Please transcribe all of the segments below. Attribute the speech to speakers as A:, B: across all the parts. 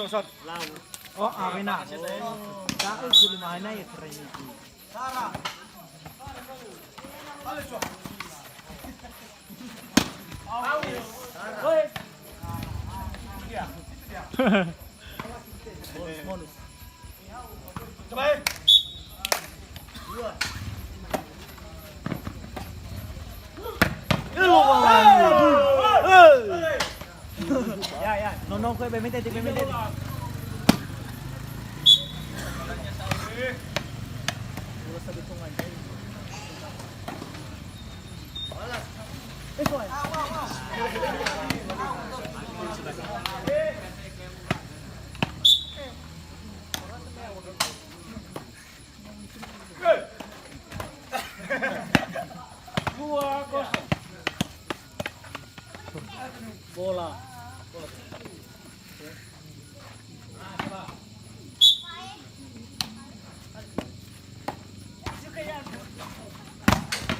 A: sosot.
B: Oh, akin na. Dahil sulumahan na yung Trinity. Sarah! Bonus.
A: Coba.
B: Ya. No, kue permite. Bola.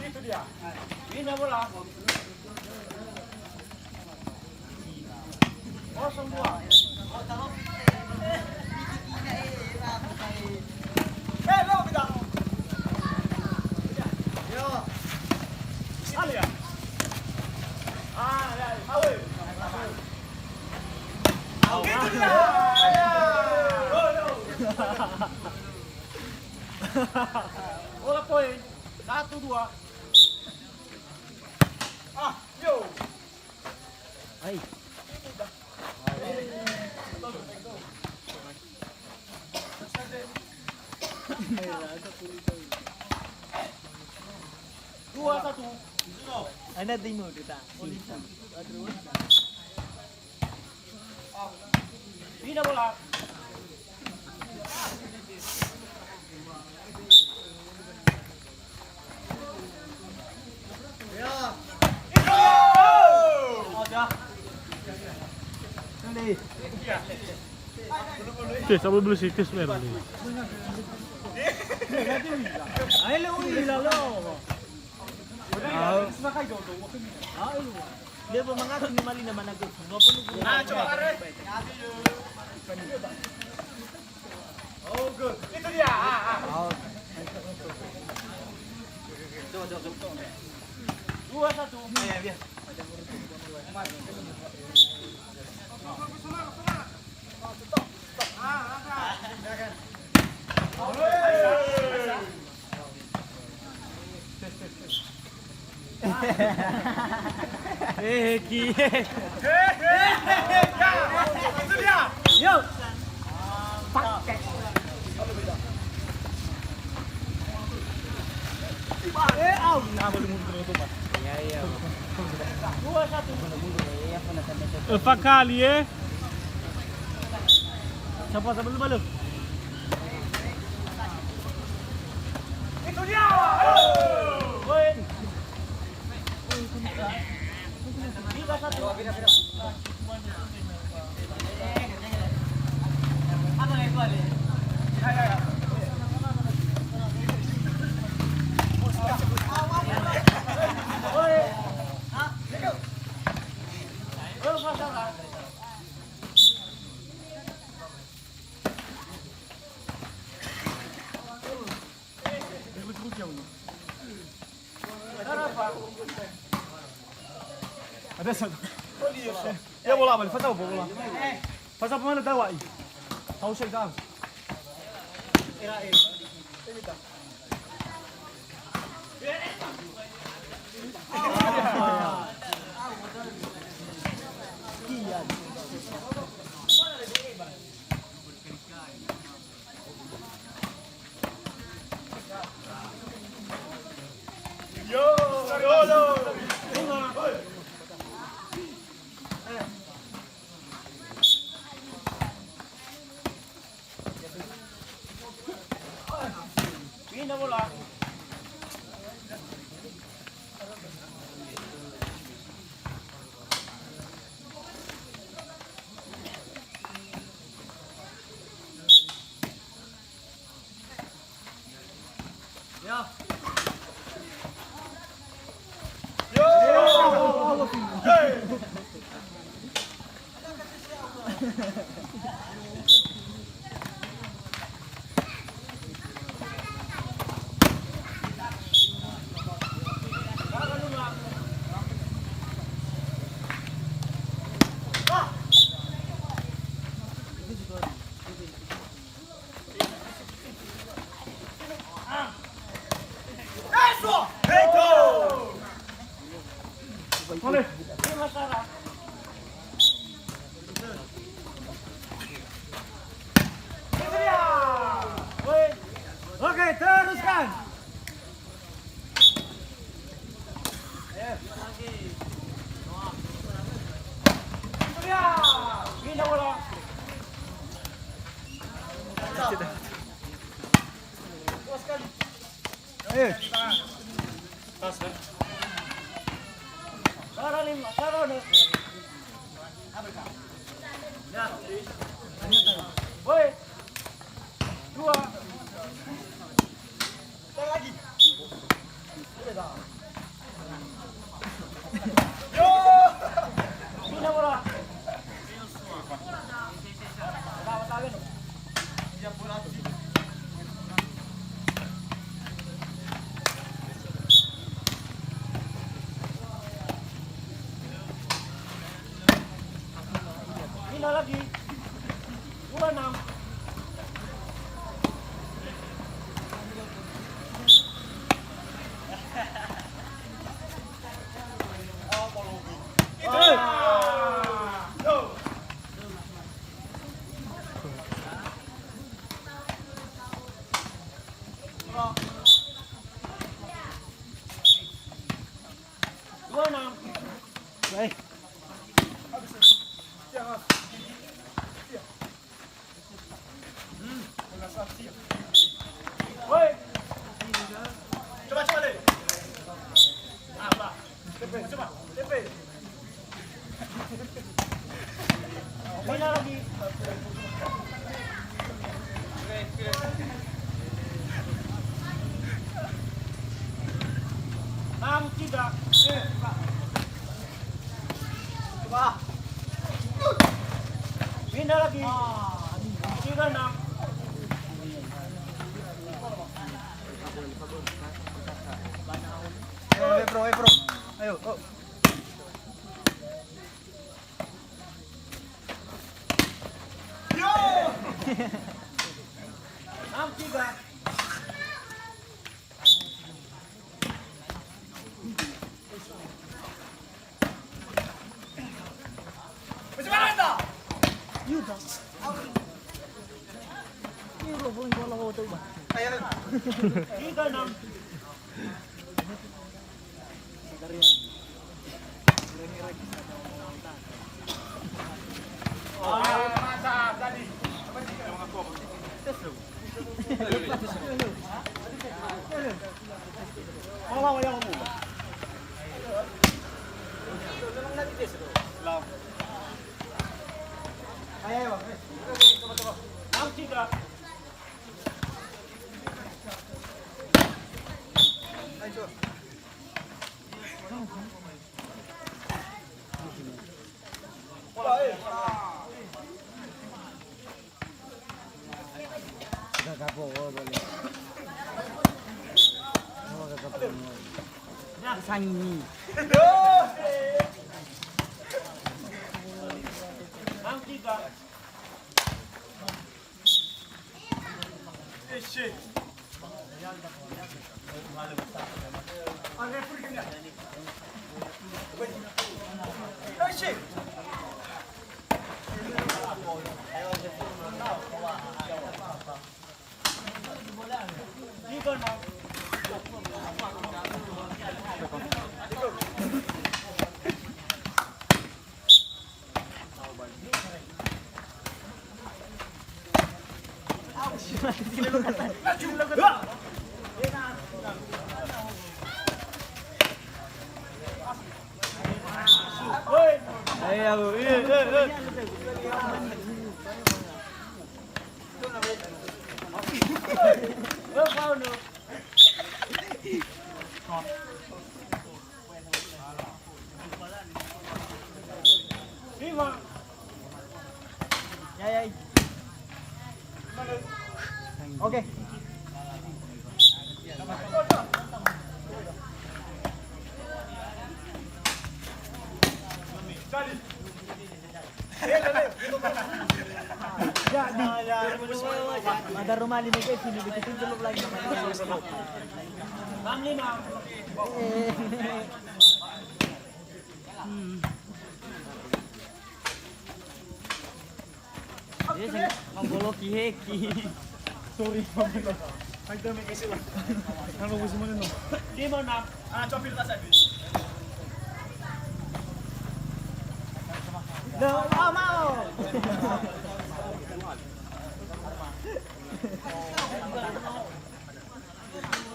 A: Itu dia. Ini bola. 0-2. Lo kita. Yo. Ali ya. Ya. Awe. Bola poin. 1-2. Yo.
B: Ay.
A: Dua satu.
B: Ana din mo kita.
A: Ini bola. Ya.
C: Sabi dulu sih, tes meron.
B: Ay, lalo. Di ba mga kinimali naman na gusto?
A: Coba kare. Oh, good. Itu dia. Dua satu. Biar.
B: Ki.
A: Itu dia.
B: Yo. Pakai. Iya.
A: 2-1.
C: Fakali eh.
B: Siapa dulu.
A: Itu dia. Poin. 3-1. Apa yang itu ada? Ya.
C: Ada satu. Ya bola apa? Fasa bola. Fasa pemana tahu ai? Tahu sih tahu.
A: Ini bola.
B: Eh,
A: Sarah nih, Sarah udah. Woi. Dua.
C: lagi.
A: Sini bola. Tahu-tahuin.
C: Siap bola.
A: Sini lagi. 26. Dua enam.
B: baik.
A: Woi.
C: Coba deh.
A: Apa?
C: Coba. TP.
A: Sini lagi. Enam tiga.
C: Coba.
A: Pindah lagi. 36.
B: Bro. Ayo, oh.
C: Yo!
A: 63.
C: Masih mana anda? Ayo.
A: 36.
C: Mantap tadi.
A: Mau yang kamu.
B: Ayo.
A: 63.
C: Ayo.
B: Kakak boleh. Oh, kakak boleh. Sangi.
A: 63.
C: Shit. Ada free kan? Oh shit.
A: Tiga enam. Woi.
B: Ayo,
A: Kau nu. Lima.
B: Ya. Oke. Ada rumah ini guys, ini bikin dulu lagi.
A: 65.
B: Dia menggolok heki.
C: Sorry, pamela. Ay, dami kasi lang. Ano gusto mo nun?
A: Lima enam.
C: Ah, chopper ka sabi.
B: Mau.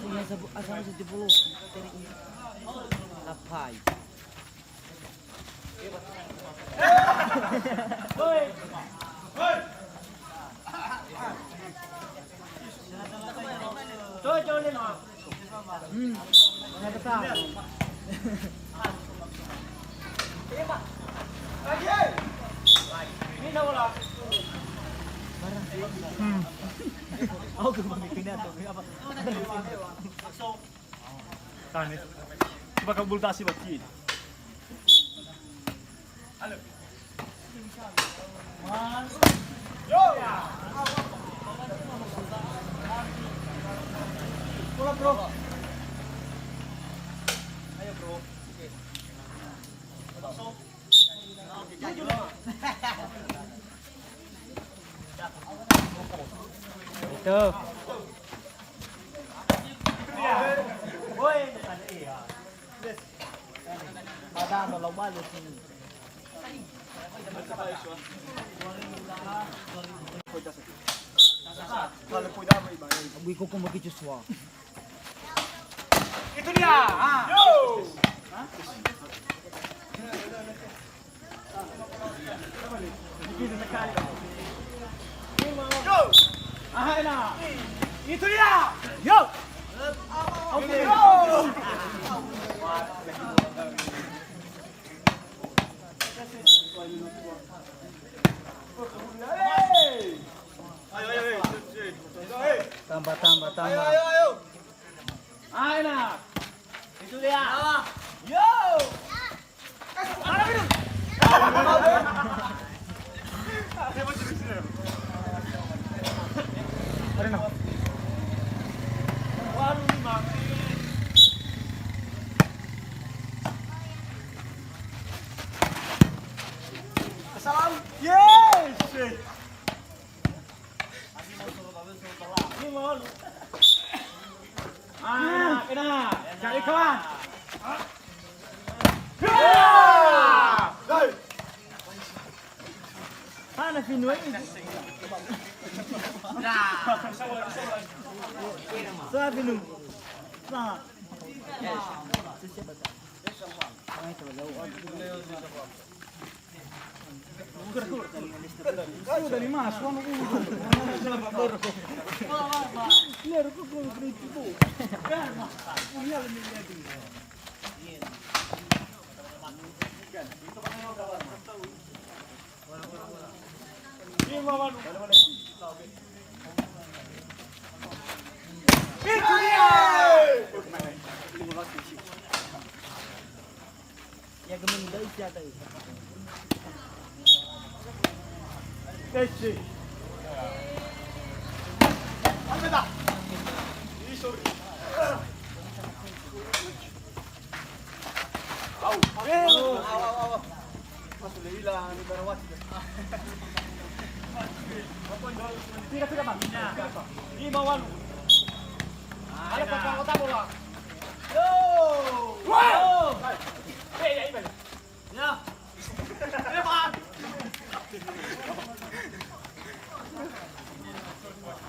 B: Punya asal 70. Lapai.
A: Woi. Coy lên nào.
B: Saya kata.
A: Ini đâu là?
B: Aku kemana tuh? Apa?
C: Tani. Baka bultasi bati. Halo. Yo. Bola bro. Ayo bro. Oke. Masuk.
B: Itu.
A: Woi.
B: Ada tolong balik sini.
C: Kalau punya apa iba?
B: Abu ko kung makikiswa.
C: Itu dia. Yo. Yo.
A: Ah, na.
C: Itu dia. Yo. Oke. Yo. Ayo.
B: Tambah.
C: Ayo.
A: Ah, na. Itu dia.
C: Yo. Mana minum? Ada nak?
A: Warung lima.
C: Salam. Yes.
A: Ini mau. Ah, kena.
C: Cari kawan.
B: Sana Pinoy. Sa Pinoy. Sa.
C: Kayu dari mas, wana ulo.
B: Lero ko ko kritibo.
A: Ini mau.
C: Itu dia.
B: Ya gemen dari siapa itu?
C: Kece. Apa dah? Ini sorry. Au. Au. Masuk leila ni barawat. Tidak bang.
A: Ini mau. Ada kakak kota bola.
C: Yo.
A: Wow. Ya, ini. Ya. Ini bang.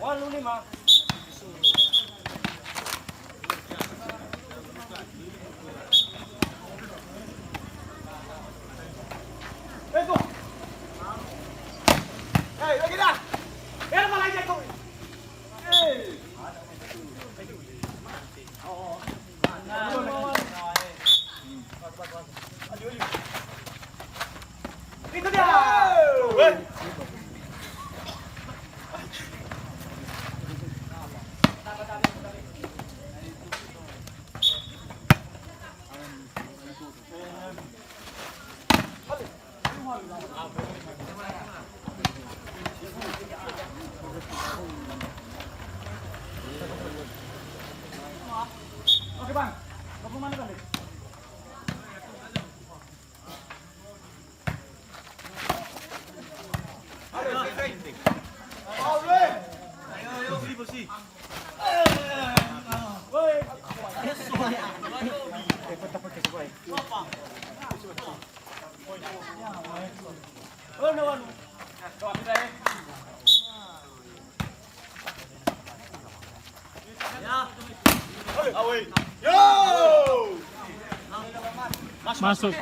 A: Warung lima.
C: Go. Hey, lagi dah. Biar malah aja kau. Hey. Itu dia. Yo!
B: Masuk.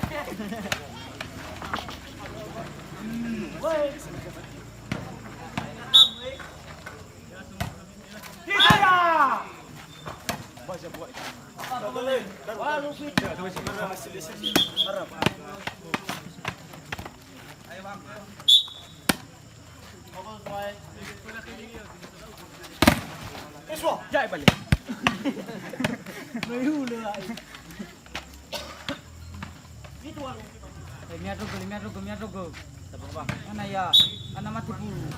C: Jai balik.
B: Miat rugo. Mana ya? Anak mati bulu.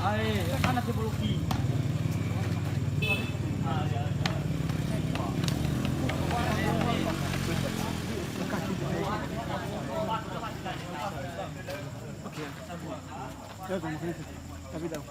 B: Ay, anak mati bulu ki.
C: Tapi dah.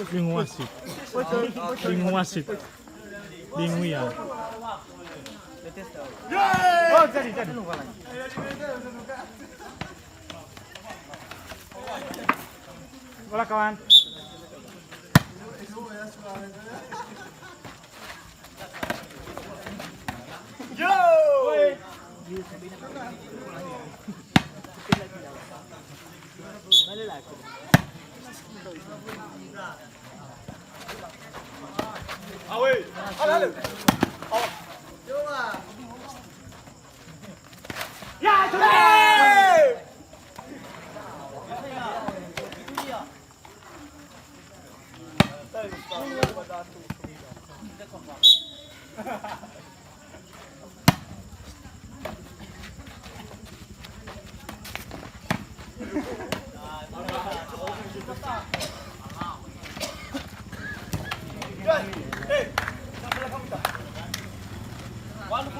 C: Bingung wasit. Bingung wasit. Bingung ya. Oh, jadi. Bola kawan. Yo! Awe, halo. Ya, sudah. Hey, sampai kamu tak? Walau